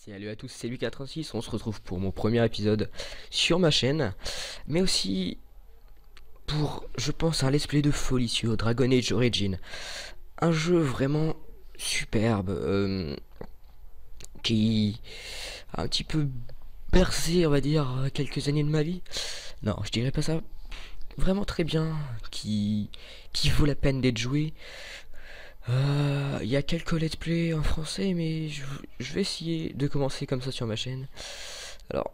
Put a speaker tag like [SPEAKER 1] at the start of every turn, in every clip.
[SPEAKER 1] Salut à tous, c'est Lucas36, on se retrouve pour mon premier épisode sur ma chaîne, mais aussi pour, je pense, un let's play de folie sur Dragon Age Origin. Un jeu vraiment superbe, qui a un petit peu bercé, on va dire, quelques années de ma vie. Non, je dirais pas ça. Vraiment très bien, qui vaut la peine d'être joué. Il y a quelques let's play en français, mais je vais essayer de commencer comme ça sur ma chaîne. Alors,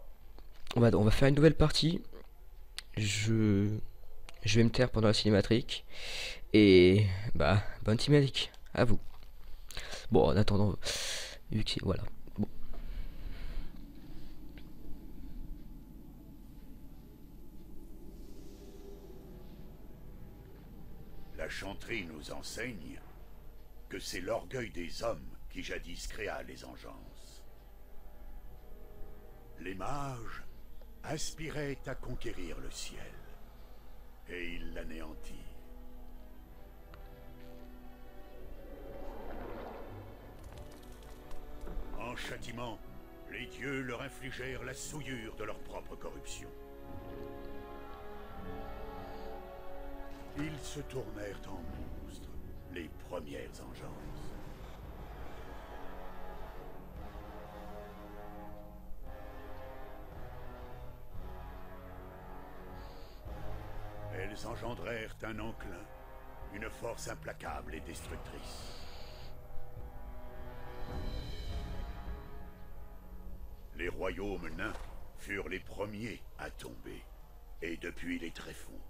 [SPEAKER 1] on va faire une nouvelle partie. Je, je vais me taire pendant la cinématique. Et bah, bonne cinématique, à vous. Bon, en attendant, vu que c'est... Voilà. Bon.
[SPEAKER 2] La chanterie nous enseigne que c'est l'orgueil des hommes qui jadis créa les engences. Les mages aspiraient à conquérir le ciel, et ils l'anéantirent. En châtiment, les dieux leur infligèrent la souillure de leur propre corruption. Ils se tournèrent en monstres, les premières engences. Elles engendrèrent un enclin, une force implacable et destructrice. Les royaumes nains furent les premiers à tomber, et depuis les tréfonds,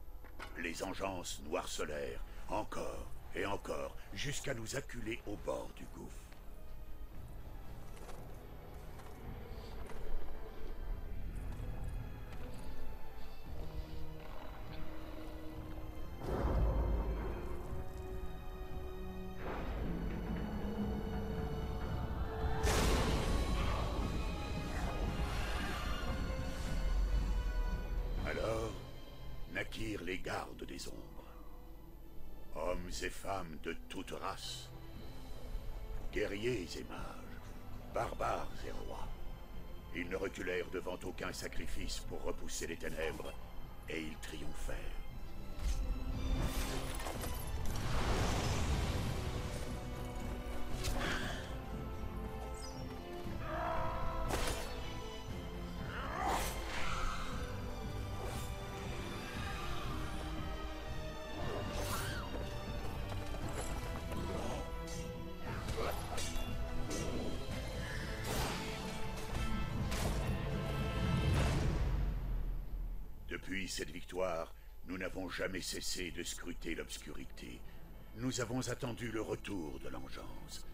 [SPEAKER 2] les engences nous harcelèrent encore et encore, jusqu'à nous acculer au bord du gouffre. Alors naquirent les gardes des ombres. Hommes et femmes de toutes races, guerriers et mages, barbares et rois. Ils ne reculèrent devant aucun sacrifice pour repousser les ténèbres, et ils triomphèrent. Depuis cette victoire, nous n'avons jamais cessé de scruter l'obscurité. Nous avons attendu le retour de l'engeance.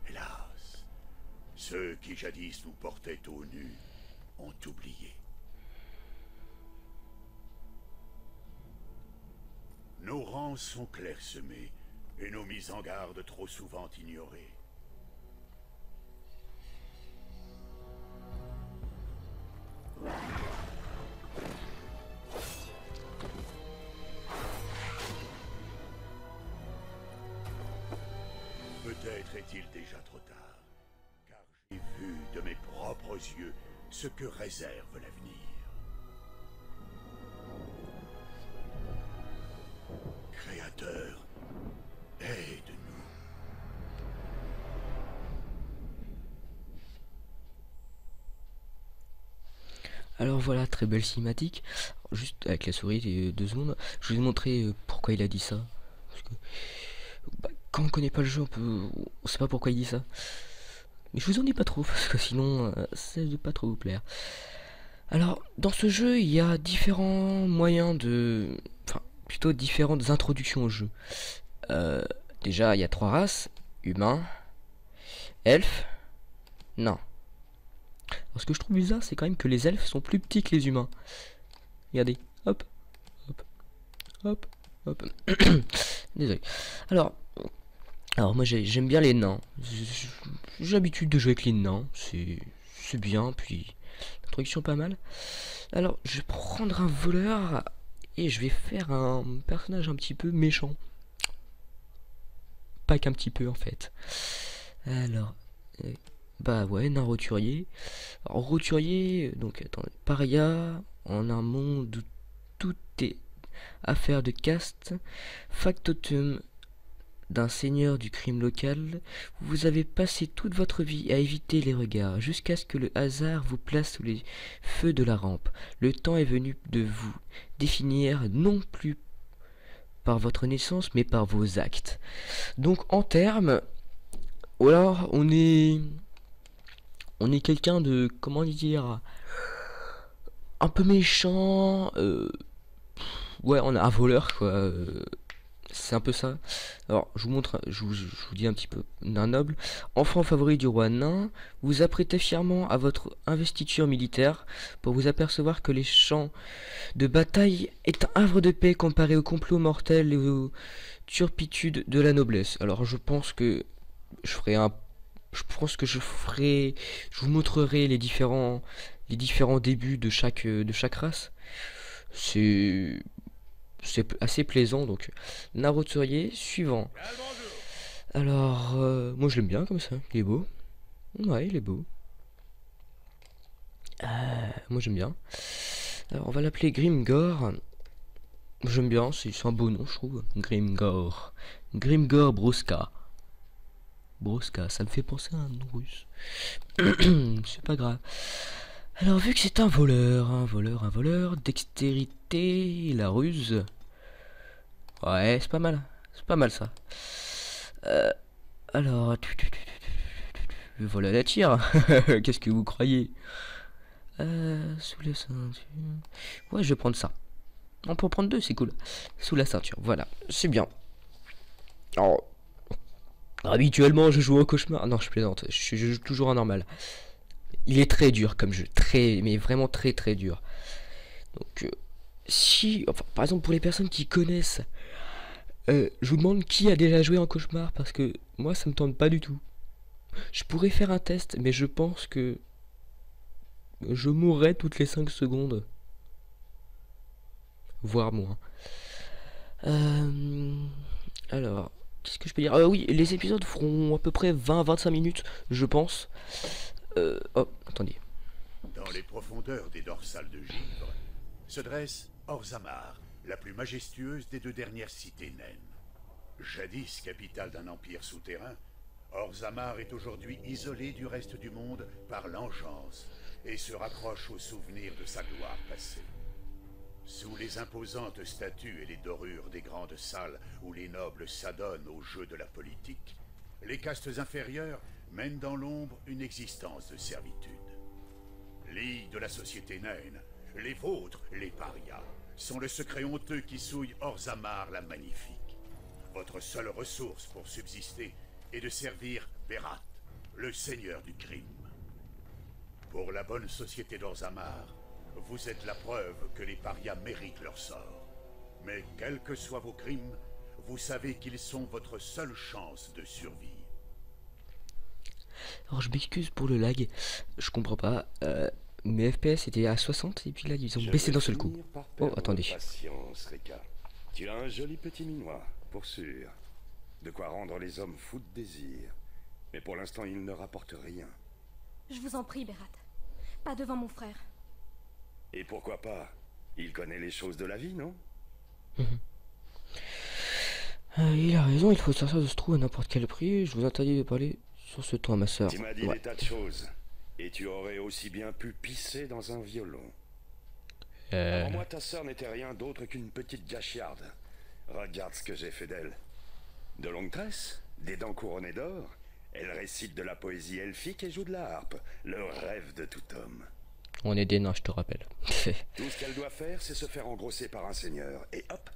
[SPEAKER 2] Hélas, ceux qui jadis nous portaient aux nus ont oublié. Nos rangs sont clairsemés et nos mises en garde trop souvent ignorées. Peut-être est-il déjà trop tard, car j'ai vu de mes propres yeux ce que réserve l'avenir. Créateur, aide-nous.
[SPEAKER 1] Alors voilà, très belle cinématique. Juste avec la souris, 2 secondes. Je vais vous montrer pourquoi il a dit ça. Parce que, bah, quand on connaît pas le jeu, on sait pas pourquoi il dit ça. Mais je vous en dis pas trop, parce que sinon, ça ne va pas trop vous plaire. Alors, dans ce jeu, il y a différents moyens de... Enfin, plutôt différentes introductions au jeu. Déjà, il y a 3 races. Humains, elfes, nains. Alors, ce que je trouve bizarre, c'est quand même que les elfes sont plus petits que les humains. Regardez, hop, hop, hop, hop. Désolé. Alors moi j'aime bien les nains. J'ai l'habitude de jouer avec les nains. C'est bien, puis l'introduction pas mal. Alors je vais prendre un voleur et je vais faire un personnage un petit peu méchant. Pas qu'un petit peu en fait. Alors, Bah ouais, un roturier. Alors, roturier, donc attends, paria, en un monde où tout est affaire de caste, factotum d'un seigneur du crime local, vous avez passé toute votre vie à éviter les regards, jusqu'à ce que le hasard vous place sous les feux de la rampe. Le temps est venu de vous définir non plus par votre naissance, mais par vos actes. Donc en termes, alors on est quelqu'un de, comment dire, un peu méchant, ouais, on a un voleur quoi. C'est un peu ça. Alors, je vous montre, je vous dis un petit peu d'un noble. Enfant favori du roi nain, vous apprêtez fièrement à votre investiture militaire pour vous apercevoir que les champs de bataille est un havre de paix comparé au complot mortel et aux turpitudes de la noblesse. Alors, je ferai un, je vous montrerai les différents débuts de chaque race. C'est assez plaisant donc. Naroturier suivant. Alors, moi je l'aime bien comme ça. Il est beau. Ouais, il est beau. Moi j'aime bien. Alors, on va l'appeler Grimgor. J'aime bien, c'est un beau nom, je trouve. Grimgor. Grimgor Bruska. Bruska, ça me fait penser à un nom russe. C'est pas grave. Alors, vu que c'est un voleur, dextérité, la ruse. Ouais, c'est pas mal. C'est pas mal ça. Alors, voilà la tire. Qu'est-ce que vous croyez? Sous la ceinture. Ouais, je vais prendre ça. On peut en prendre deux, c'est cool. Sous la ceinture, voilà, c'est bien. Alors, habituellement, je joue au cauchemar. Non, je plaisante. Je joue toujours en normal. Il est très dur comme jeu, mais vraiment très très dur. Donc, enfin, par exemple, pour les personnes qui connaissent, je vous demande qui a déjà joué en cauchemar parce que moi, ça me tente pas du tout. Je pourrais faire un test, mais je pense que je mourrais toutes les 5 secondes. Voire moins. Alors, qu'est-ce que je peux dire? Oui, les épisodes feront à peu près 20-25 minutes, je pense. Oh, attendez.
[SPEAKER 2] Dans les profondeurs des dorsales de Givre se dresse Orzammar, la plus majestueuse des deux dernières cités naines. Jadis capitale d'un empire souterrain, Orzammar est aujourd'hui isolée du reste du monde par l'engeance et se raccroche aux souvenirs de sa gloire passée. Sous les imposantes statues et les dorures des grandes salles où les nobles s'adonnent aux jeux de la politique, les castes inférieures mènent dans l'ombre une existence de servitude. Ligue de la société naine, les vôtres, les parias, sont le secret honteux qui souille Orzammar la magnifique. Votre seule ressource pour subsister est de servir Berat, le seigneur du crime. Pour la bonne société d'Orzammar, vous êtes la preuve que les parias méritent leur sort. Mais quels que soient vos crimes, vous savez qu'ils sont votre seule chance de survie.
[SPEAKER 1] Alors, je m'excuse pour le lag, je comprends pas. Mes FPS étaient à 60 et puis là, ils ont baissé d'un seul coup. Oh, attendez.
[SPEAKER 3] Patience, Rika. Tu as un joli petit minois, pour sûr. De quoi rendre les hommes fous de désir. Mais pour l'instant, il ne rapporte rien.
[SPEAKER 4] Je vous en prie, Berat. Pas devant mon frère.
[SPEAKER 3] Et pourquoi pas? Il connaît les choses de la vie, non?
[SPEAKER 1] Il a raison, il faut sortir de ce trou à n'importe quel prix. Je vous interdis de parler sur ce ton à ma soeur.
[SPEAKER 3] Tu m'as dit des tas de choses. Et tu aurais aussi bien pu pisser dans un violon. Avant moi, ta sœur n'était rien d'autre qu'une petite gâchiarde. Regarde ce que j'ai fait d'elle. De longues tresses, des dents couronnées d'or. Elle récite de la poésie elfique et joue de la harpe. Le rêve de tout homme.
[SPEAKER 1] On est des nains, je te rappelle.
[SPEAKER 3] Tout ce qu'elle doit faire, c'est se faire engrosser par un seigneur. Et hop,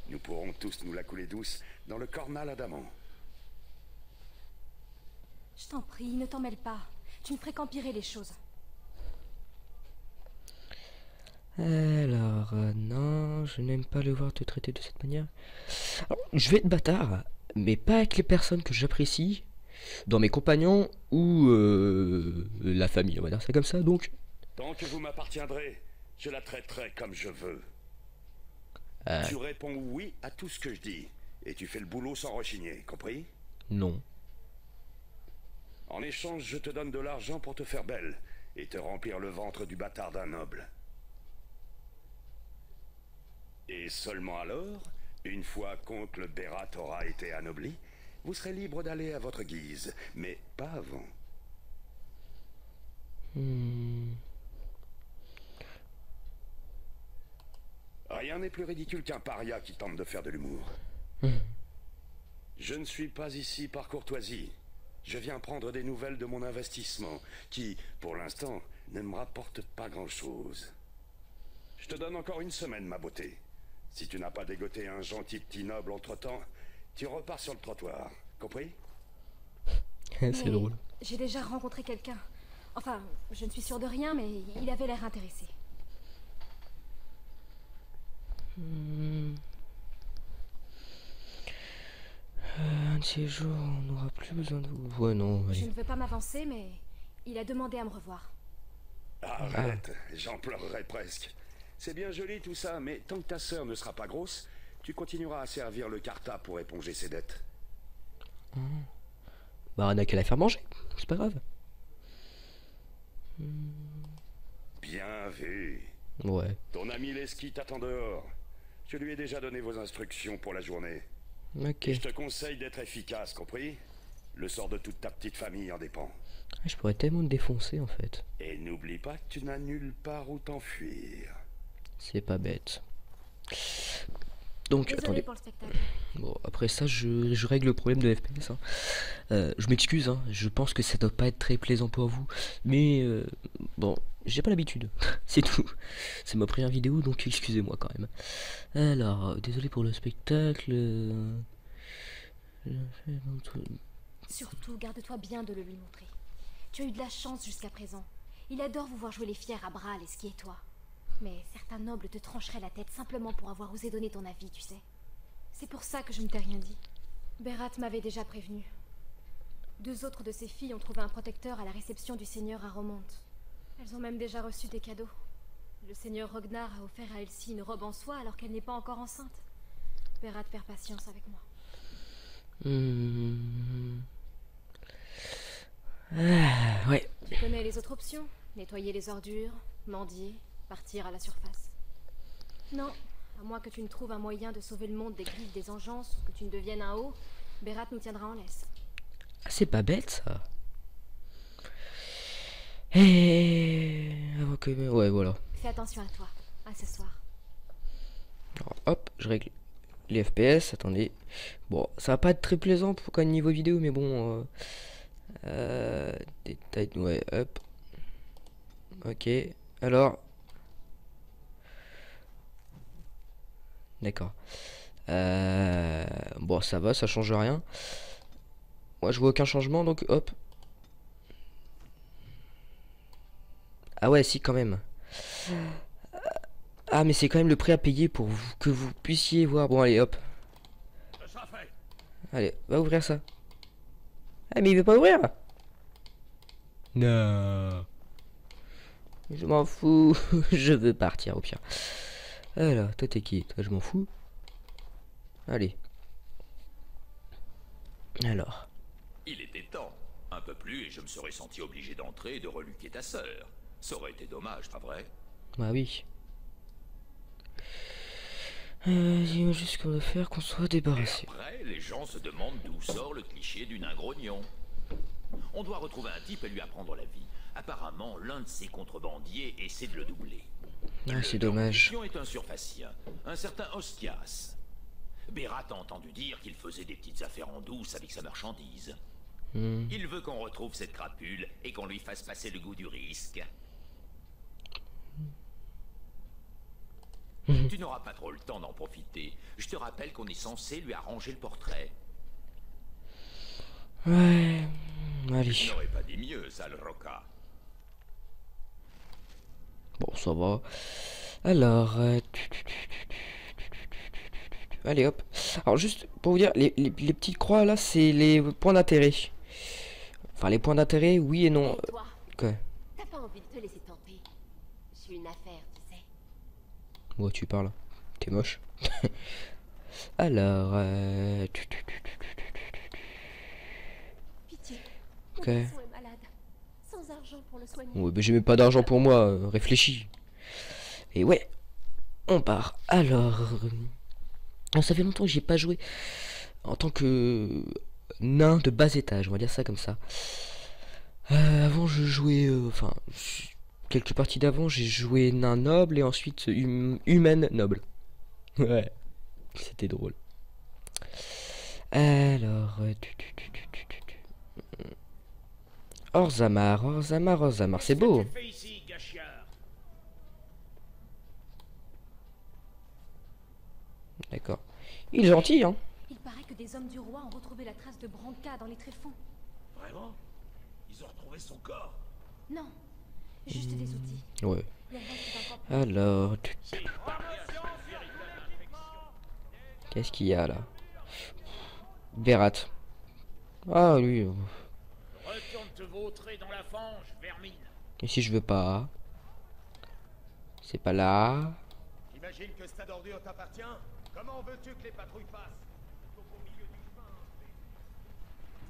[SPEAKER 3] nous pourrons tous nous la couler douce dans le cornal adamant.
[SPEAKER 4] Je t'en prie, ne t'en mêle pas. Tu ne ferais qu'empirer les choses.
[SPEAKER 1] Alors, non, je n'aime pas le voir te traiter de cette manière. Alors, je vais être bâtard, mais pas avec les personnes que j'apprécie, dans mes compagnons ou la famille, on va dire ça comme ça, donc...
[SPEAKER 3] Tant que vous m'appartiendrez, je la traiterai comme je veux. Tu réponds oui à tout ce que je dis, et tu fais le boulot sans rechigner, compris?
[SPEAKER 1] Non.
[SPEAKER 3] En échange, je te donne de l'argent pour te faire belle et te remplir le ventre du bâtard d'un noble. Et seulement alors, une fois qu'oncle Berat aura été anobli, vous serez libre d'aller à votre guise, mais pas avant. Rien n'est plus ridicule qu'un paria qui tente de faire de l'humour. Je ne suis pas ici par courtoisie. Je viens prendre des nouvelles de mon investissement, qui, pour l'instant, ne me rapporte pas grand-chose. Je te donne encore une semaine, ma beauté. Si tu n'as pas dégoté un gentil petit noble entre-temps, tu repars sur le trottoir. Compris?
[SPEAKER 1] C'est drôle.
[SPEAKER 4] J'ai déjà rencontré quelqu'un. Enfin, je ne suis sûre de rien, mais il avait l'air intéressé.
[SPEAKER 1] Un de ces jours, on n'aura plus besoin de vous. Ouais, non,
[SPEAKER 4] Je
[SPEAKER 1] allez.
[SPEAKER 4] ne veux pas m'avancer, mais il a demandé à me revoir.
[SPEAKER 3] Arrête, j'en pleurerais presque. C'est bien joli tout ça, mais tant que ta sœur ne sera pas grosse, tu continueras à servir le Carta pour éponger ses dettes.
[SPEAKER 1] Bah, on a qu'à la faire manger, c'est pas grave.
[SPEAKER 3] Bien vu.
[SPEAKER 1] Ouais.
[SPEAKER 3] Ton ami Leski t'attend dehors. Je lui ai déjà donné vos instructions pour la journée.
[SPEAKER 1] Ok.
[SPEAKER 3] Et je te conseille d'être efficace, compris? Le sort de toute ta petite famille en dépend.
[SPEAKER 1] Je pourrais tellement te défoncer en fait.
[SPEAKER 3] Et n'oublie pas que tu n'as nulle part où t'enfuir.
[SPEAKER 1] C'est pas bête. Donc,
[SPEAKER 4] Désolée
[SPEAKER 1] attendez.
[SPEAKER 4] pour le spectacle.
[SPEAKER 1] Bon, après ça, je règle le problème de FPS. Hein. Je m'excuse, hein. Je pense que ça doit pas être très plaisant pour vous. Mais bon, j'ai pas l'habitude. C'est tout. C'est ma première vidéo, donc excusez-moi quand même. Alors, désolé pour le spectacle.
[SPEAKER 4] Surtout, garde-toi bien de le lui montrer. Tu as eu de la chance jusqu'à présent. Il adore vous voir jouer les fiers à bras, Leski et toi. Mais certains nobles te trancheraient la tête simplement pour avoir osé donner ton avis, tu sais. C'est pour ça que je ne t'ai rien dit. Berat m'avait déjà prévenu. 2 autres de ses filles ont trouvé un protecteur à la réception du seigneur à Romonte. Elles ont même déjà reçu des cadeaux. Le seigneur Rognar a offert à Elsie une robe en soie alors qu'elle n'est pas encore enceinte. Berat perd patience avec moi.
[SPEAKER 1] Ouais.
[SPEAKER 4] Tu connais les autres options? Nettoyer les ordures, mendier, partir à la surface. Non, à moins que tu ne trouves un moyen de sauver le monde des griffes des engeances ou que tu ne deviennes un haut, Berat nous tiendra en laisse.
[SPEAKER 1] Ah, c'est pas bête ça. Et... ouais, voilà.
[SPEAKER 4] Fais attention à toi, à ce soir.
[SPEAKER 1] Alors, hop, je règle les FPS. Attendez. Bon, ça va pas être très plaisant pour quand niveau vidéo, mais bon. Détail, ouais, hop. Ok. Alors. D'accord. Bon, ça va, ça change rien. Moi, je vois aucun changement, donc hop. Ah ouais, si, quand même. Ah, mais c'est quand même le prix à payer pour que vous puissiez voir. Bon, allez, hop. Allez, va ouvrir ça. Ah, mais il veut pas ouvrir. Non. Je m'en fous. Je veux partir, au pire. Alors, toi, t'es qui? Toi, je m'en fous. Allez. Alors.
[SPEAKER 5] Il était temps. Un peu plus et je me serais senti obligé d'entrer et de reluquer ta sœur. Ça aurait été dommage, pas vrai?
[SPEAKER 1] Bah oui. Dis-moi juste ce qu'on doit faire, qu'on soit
[SPEAKER 5] Et
[SPEAKER 1] débarrassé.
[SPEAKER 5] après, les gens se demandent d'où sort le cliché du nain grognon. On doit retrouver un type et lui apprendre la vie. Apparemment, l'un de ses contrebandiers essaie de le doubler.
[SPEAKER 1] Ah, c'est dommage.
[SPEAKER 5] Le est un surfacien, un certain Ostias. Berat a entendu dire qu'il faisait des petites affaires en douce avec sa marchandise. Il veut qu'on retrouve cette crapule et qu'on lui fasse passer le goût du risque. Tu n'auras pas trop le temps d'en profiter. Je te rappelle qu'on est censé lui arranger le portrait.
[SPEAKER 1] Ouais. Allez.
[SPEAKER 5] Je n'aurais pas dit mieux, sale Roca.
[SPEAKER 1] Bon, ça va. Alors. Allez, hop. Alors, juste pour vous dire, les petites croix là, c'est les points d'intérêt. Enfin, les points d'intérêt, oui et non.
[SPEAKER 6] Et toi,
[SPEAKER 1] Quoi?
[SPEAKER 6] t'as pas envie de te laisser tenter? J'ai une affaire, tu sais.
[SPEAKER 1] Ouais, tu parles. T'es moche. Alors.
[SPEAKER 6] Pitié.
[SPEAKER 1] Ok.
[SPEAKER 6] Mon garçon est malade. Sans argent pour le soigner.
[SPEAKER 1] Ouais, bah j'ai même pas d'argent pour moi, réfléchis. Et ouais, on part. Alors, ça fait longtemps que j'ai pas joué en tant que nain de bas étage, on va dire ça comme ça. Avant je jouais, enfin, quelques parties d'avant j'ai joué nain noble et ensuite humaine noble. Ouais, c'était drôle. Alors, Orzammar, Orzammar, Orzammar, c'est beau. D'accord. Il est gentil, hein.
[SPEAKER 4] Il paraît que des hommes du roi ont retrouvé la trace de Branka dans les tréfonds.
[SPEAKER 5] Vraiment? Ils ont retrouvé son corps?
[SPEAKER 4] Non, juste des outils.
[SPEAKER 1] Ouais.
[SPEAKER 4] Le reste d'un corps.
[SPEAKER 1] Alors, qu'est-ce qu'il y a là? Berat. Ah lui.
[SPEAKER 5] Retourne te vautrer dans la fange, vermine.
[SPEAKER 1] Et si je veux pas? C'est pas là.
[SPEAKER 7] J'imagine que cette ordure t'appartient. Comment veux-tu que les patrouilles passent? Au milieu du chemin.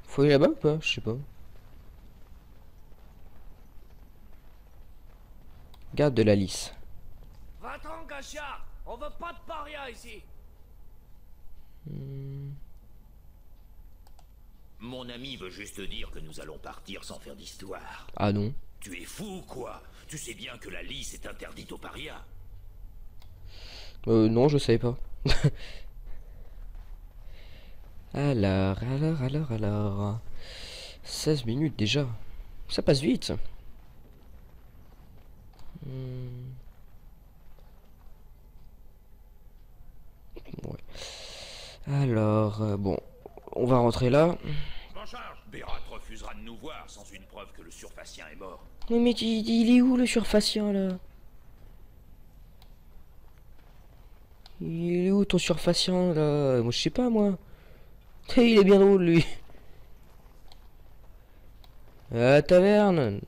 [SPEAKER 1] Faut aller là-bas ou pas? Je sais pas. Garde de la lisse.
[SPEAKER 8] Va-t'en, Gachard. On veut pas de paria ici.
[SPEAKER 5] Mon ami veut juste dire que nous allons partir sans faire d'histoire.
[SPEAKER 1] Ah non.
[SPEAKER 5] Tu es fou ou quoi? Tu sais bien que la lice est interdite aux parias.
[SPEAKER 1] Non, je savais pas. Alors. 16 minutes déjà. Ça passe vite. Ouais. Alors, bon. On va rentrer là.
[SPEAKER 5] M'en charge. Berat refusera de nous voir sans une preuve que le surfacien est mort.
[SPEAKER 1] Mais il est où le surfacien là? Il est où ton surfacient là? Moi je sais pas moi. Il est bien drôle lui. La taverne.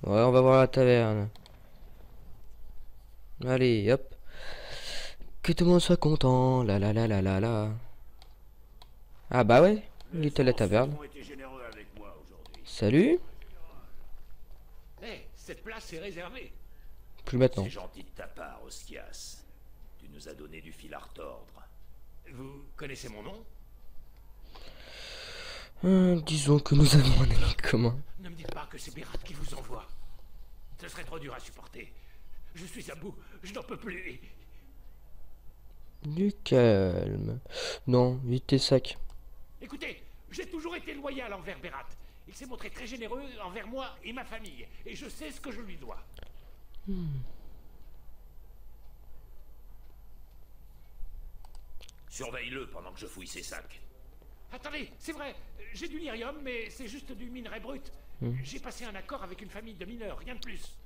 [SPEAKER 1] Ouais, on va voir la taverne. Allez, hop. Que tout le monde soit content. La. Ah bah ouais, il est à la taverne. Salut.
[SPEAKER 5] Hey, cette place est réservée.
[SPEAKER 1] Plus maintenant.
[SPEAKER 5] C'est gentil de ta part, Oskias. Tu nous as donné du fil à retordre. Vous connaissez mon nom?
[SPEAKER 1] Disons que nous avons un ami commun.
[SPEAKER 5] Ne me dites pas que c'est Berat qui vous envoie. Ce serait trop dur à supporter. Je suis à bout, je n'en peux plus.
[SPEAKER 1] Du calme. Non, vite tes sacs.
[SPEAKER 5] Écoutez, j'ai toujours été loyal envers Berat. Il s'est montré très généreux envers moi et ma famille. Et je sais ce que je lui dois. Surveille-le pendant que je fouille ses sacs. Attendez, c'est vrai, j'ai du lyrium, mais c'est juste du minerai brut. J'ai passé un accord avec une famille de mineurs, rien de plus.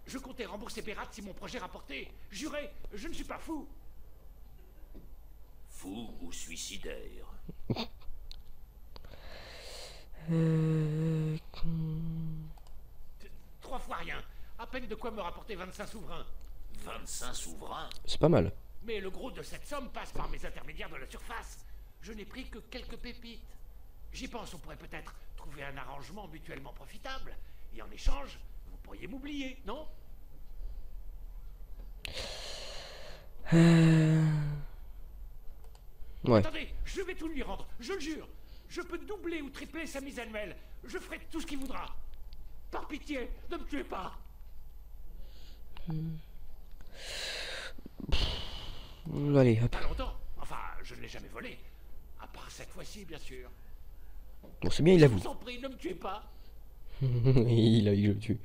[SPEAKER 5] Je comptais rembourser Berat si mon projet rapportait. Juré, je ne suis pas fou. Fou ou suicidaire? 3 fois rien. À peine de quoi me rapporter 25 souverains. 25 souverains?
[SPEAKER 1] C'est pas mal.
[SPEAKER 5] Mais le gros de cette somme passe par mes intermédiaires de la surface. Je n'ai pris que quelques pépites. J'y pense, on pourrait peut-être trouver un arrangement mutuellement profitable. Et en échange, vous pourriez m'oublier, non?
[SPEAKER 1] Ouais.
[SPEAKER 5] Attendez, je vais tout lui rendre, je le jure. Je peux doubler ou tripler sa mise annuelle. Je ferai tout ce qu'il voudra. Par pitié, ne me tuez pas.
[SPEAKER 1] Allez, hop.
[SPEAKER 5] Pas longtemps. Enfin, je ne l'ai jamais volé. À part cette fois-ci, bien sûr.
[SPEAKER 1] Bon, c'est bien, il
[SPEAKER 5] Je
[SPEAKER 1] avoue.
[SPEAKER 5] vous en prie, ne me tuez pas.
[SPEAKER 1] Il a eu que je le tue.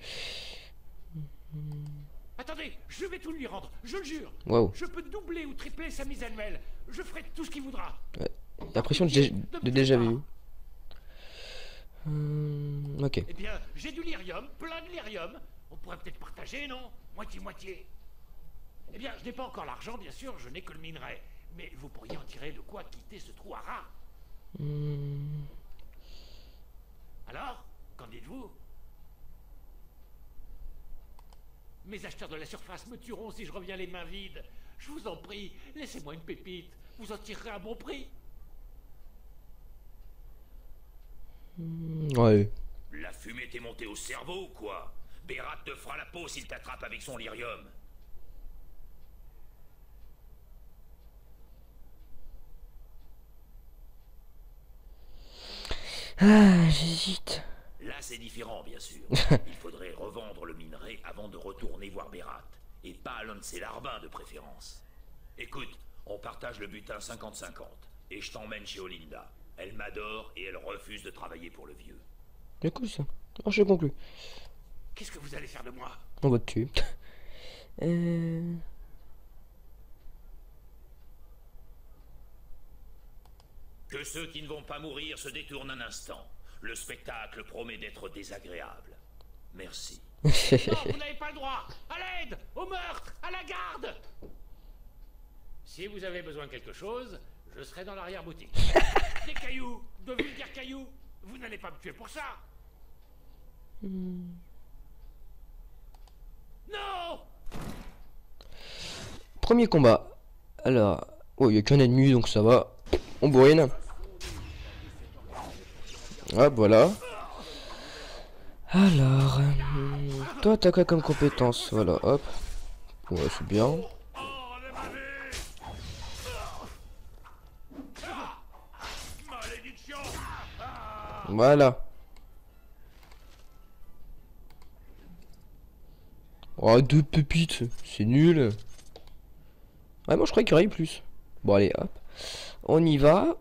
[SPEAKER 5] Attendez, je vais tout lui rendre, je le jure.
[SPEAKER 1] Waouh.
[SPEAKER 5] Je peux doubler ou tripler sa mise annuelle. Je ferai tout ce qu'il voudra.
[SPEAKER 1] L'impression de déjà vu. Ok.
[SPEAKER 5] Eh bien, j'ai du lyrium, plein de lyrium. On pourrait peut-être partager, non? Moitié-moitié. Eh bien, je n'ai pas encore l'argent, bien sûr, je n'ai que le minerai. Mais vous pourriez en tirer de quoi quitter ce trou à rats. Alors, qu'en dites-vous? Mes acheteurs de la surface me tueront si je reviens les mains vides. Je vous en prie, laissez-moi une pépite. Vous en tirerez un bon prix.
[SPEAKER 1] Ouais.
[SPEAKER 5] La fumée t'est montée au cerveau ou quoi? Berat te fera la peau s'il t'attrape avec son lyrium.
[SPEAKER 1] Ah, j'hésite.
[SPEAKER 5] Là, c'est différent, bien sûr. Il faudrait revendre le minerai avant de retourner voir Berat. Et pas l'un de ses larbins, de préférence. Écoute, on partage le butin 50-50. Et je t'emmène chez Olinda. Elle m'adore et elle refuse de travailler pour le vieux.
[SPEAKER 1] C'est cool ça. Alors je conclue.
[SPEAKER 5] Qu'est-ce que vous allez faire de moi?
[SPEAKER 1] On va te tuer.
[SPEAKER 5] Que ceux qui ne vont pas mourir se détournent un instant. Le spectacle promet d'être désagréable. Merci.
[SPEAKER 8] Non, vous n'avez pas le droit. À l'aide, au meurtre, à la garde. Si vous avez besoin de quelque chose, je serai dans l'arrière-boutique. Des cailloux, de vulgaires cailloux. Vous n'allez pas me tuer pour ça. Non.
[SPEAKER 1] Premier combat. Alors, oh, il n'y a qu'un ennemi donc ça va. On bourrine. Hop, voilà. Alors, toi t'as quoi comme compétence? Voilà, hop. Ouais, c'est bien. Voilà. Oh, 2 pépites, c'est nul. Ouais, moi je croyais qu'il y aurait eu plus. Bon, allez, hop. On y va.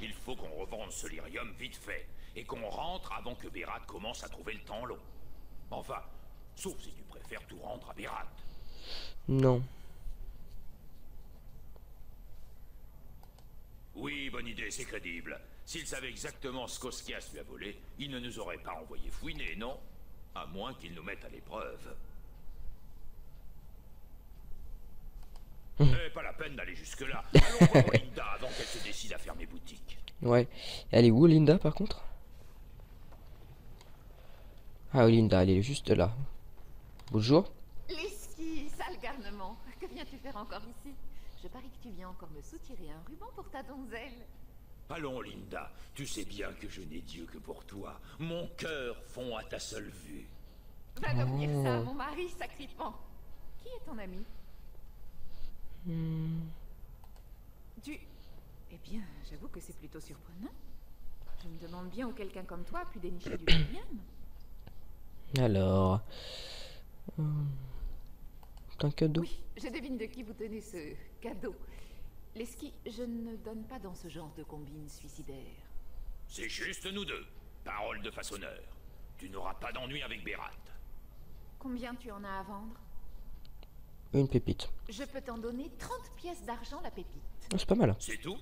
[SPEAKER 5] Il faut qu'on revende ce lyrium vite fait. Et qu'on rentre avant que Berat commence à trouver le temps long. Enfin, sauf si tu préfères tout rendre à Berat.
[SPEAKER 1] Non.
[SPEAKER 5] Oui, bonne idée, c'est crédible. S'il savait exactement ce qu'Oskias lui a volé, il ne nous aurait pas envoyé fouiner, non? À moins qu'il nous mette à l'épreuve. Pas la peine d'aller jusque-là. Allons voir Olinda avant qu'elle se décide à fermer boutique.
[SPEAKER 1] Ouais. Elle est où, Linda, par contre? Ah, Linda, elle est juste là. Bonjour.
[SPEAKER 9] Lesky, sale garnement. Que viens-tu faire encore ici? Je parie que tu viens encore me soutirer un ruban pour ta donzelle.
[SPEAKER 5] Allons, Linda. Tu sais bien que je n'ai Dieu que pour toi. Mon cœur fond à ta seule vue.
[SPEAKER 9] Va donc dire ça à mon mari, sacripant. Qui est ton ami? Eh bien, j'avoue que c'est plutôt surprenant. Je me demande bien où quelqu'un comme toi a pu dénicher du lyrium.
[SPEAKER 1] Alors... un cadeau.
[SPEAKER 9] Oui, je devine de qui vous tenez ce cadeau. Lesky, je ne donne pas dans ce genre de combine suicidaire.
[SPEAKER 5] C'est juste nous deux. Parole de façonneur. Tu n'auras pas d'ennui avec Berat.
[SPEAKER 9] Combien tu en as à vendre?
[SPEAKER 1] Une pépite.
[SPEAKER 9] Je peux t'en donner 30 pièces d'argent la pépite.
[SPEAKER 1] Oh, c'est pas mal.
[SPEAKER 5] C'est tout?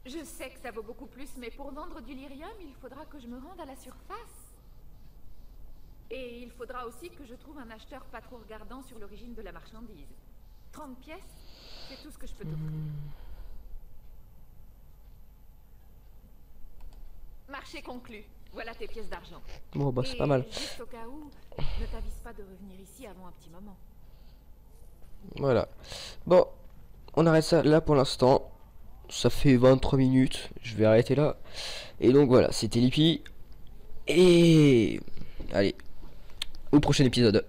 [SPEAKER 9] Je sais que ça vaut beaucoup plus, mais pour vendre du lyrium, il faudra que je me rende à la surface. Et il faudra aussi que je trouve un acheteur pas trop regardant sur l'origine de la marchandise. 30 pièces, c'est tout ce que je peux t'offrir. Marché conclu. Voilà tes pièces d'argent.
[SPEAKER 1] Bon, bah c'est pas mal.
[SPEAKER 9] Juste au cas où, ne t'avise pas de revenir ici avant un petit moment.
[SPEAKER 1] Voilà. Bon, on arrête ça là pour l'instant. Ça fait 23 minutes. Je vais arrêter là. Et donc voilà, c'était Lippy. Et... allez, au prochain épisode.